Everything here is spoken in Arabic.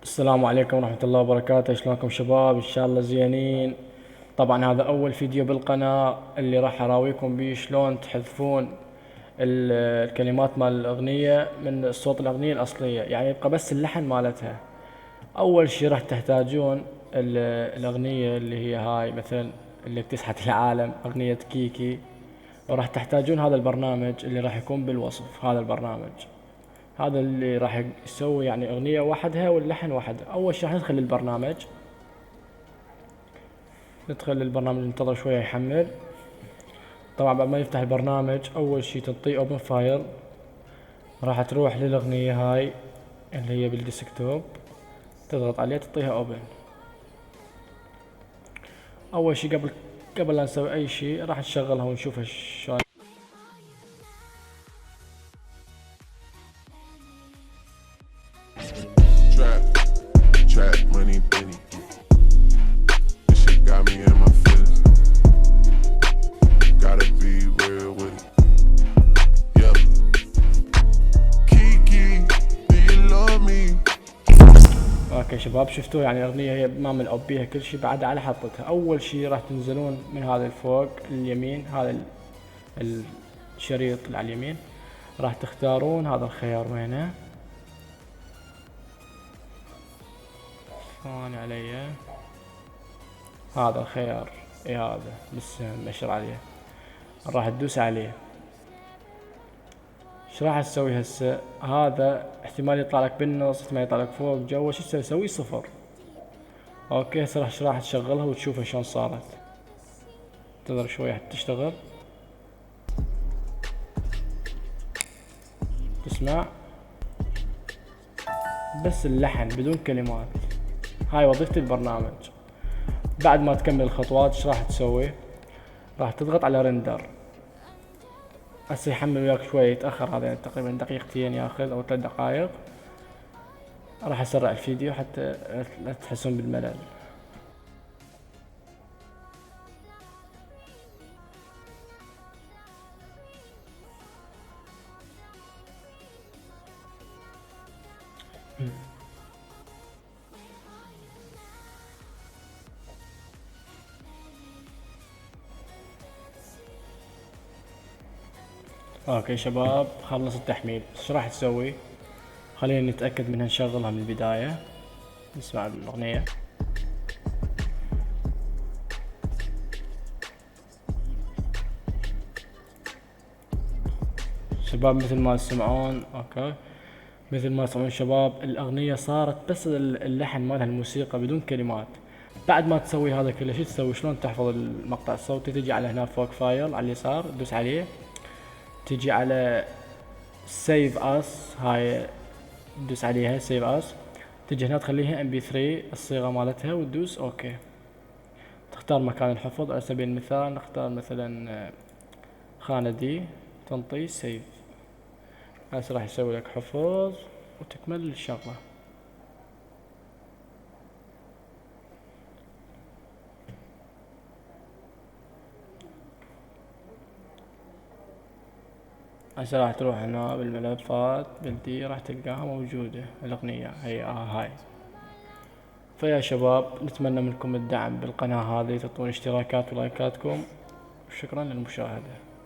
السلام عليكم ورحمة الله وبركاته. شلونكم شباب؟ ان شاء الله زينين. طبعا هذا اول فيديو بالقناة اللي راح اراويكم بيه شلون تحذفون الكلمات مال الاغنية من صوت الاغنية الاصلية، يعني يبقى بس اللحن مالتها. اول شي راح تحتاجون الاغنية اللي هي هاي مثلا اللي اكتسحت العالم، اغنية كيكي. وراح تحتاجون هذا البرنامج اللي راح يكون بالوصف. هذا البرنامج هذا اللي راح يسوي يعني اغنية وحدها واللحن وحده. اول شي راح ندخل البرنامج، ندخل البرنامج ننتظر شوية يحمل. طبعا بعد ما يفتح البرنامج اول شي تنطيه اوبن فايل، راح تروح للاغنية هاي اللي هي بالديسكتوب، تضغط عليها تعطيها اوبن. اول شي قبل لا نسوي اي شي راح نشغلها ونشوفها شلون. Trap, trap, money, penny. This shit got me in my feelings. Gotta be real with it. Yeah. Kiki, do you love me? اوكي شباب، شفتوا يعني الاغنية هي ما ملعوب بيها كل شي بعد على حطتها. اول شي راح تنزلون من هذا الفوق اليمين، هذا الشريط اللي على اليمين، راح تختارون هذا الخيار وينه، ثواني علي، هذا الخيار، اي هذا بس مشر عليه، راح تدوس عليه. ايش راح تسوي هسه؟ هذا احتمال يطلع لك بالنص، احتمال يطلع لك فوق جوا، شو تسوي؟ سوي صفر. اوكي هسه راح تشغلها وتشوفها شلون صارت. انتظر شوي حتى تشتغل. تسمع بس اللحن بدون كلمات. هاي وظيفة البرنامج. بعد ما تكمل الخطوات ايش راح تسوي؟ راح تضغط على رندر. هسه يحمل وياك شوي، يتأخر، هذا يعني تقريبا دقيقتين ياخذ او 3 دقائق. راح اسرع الفيديو حتى لا تحسون بالملل. اوكي شباب، خلص التحميل. ايش راح تسوي؟ خلينا نتأكد منها، نشغلها من البداية، نسمع الأغنية. شباب مثل ما تسمعون، اوكي مثل ما تسمعون شباب، الأغنية صارت بس اللحن مالها، الموسيقى بدون كلمات. بعد ما تسوي هذا كله شو تسوي؟ شلون تحفظ المقطع الصوتي؟ تجي على هنا فوق فايل على اليسار، تدوس عليه، تجي على سيف اس، هاي تدوس عليها سيف اس، تجي هنا تخليها ام بي 3 الصيغة مالتها وتدوس اوكي. تختار مكان الحفظ، على سبيل المثال نختار مثلا خانة دي، تنطي سيف. هسه راح يسوي لك حفظ وتكمل الشغلة. هسه راح تروح هنا بالملفات بالدي، راح تلقاها موجودة الأغنية هي هاي. فيا شباب نتمنى منكم الدعم بالقناة هذه، تعطون اشتراكات ولايكاتكم، وشكرا للمشاهدة.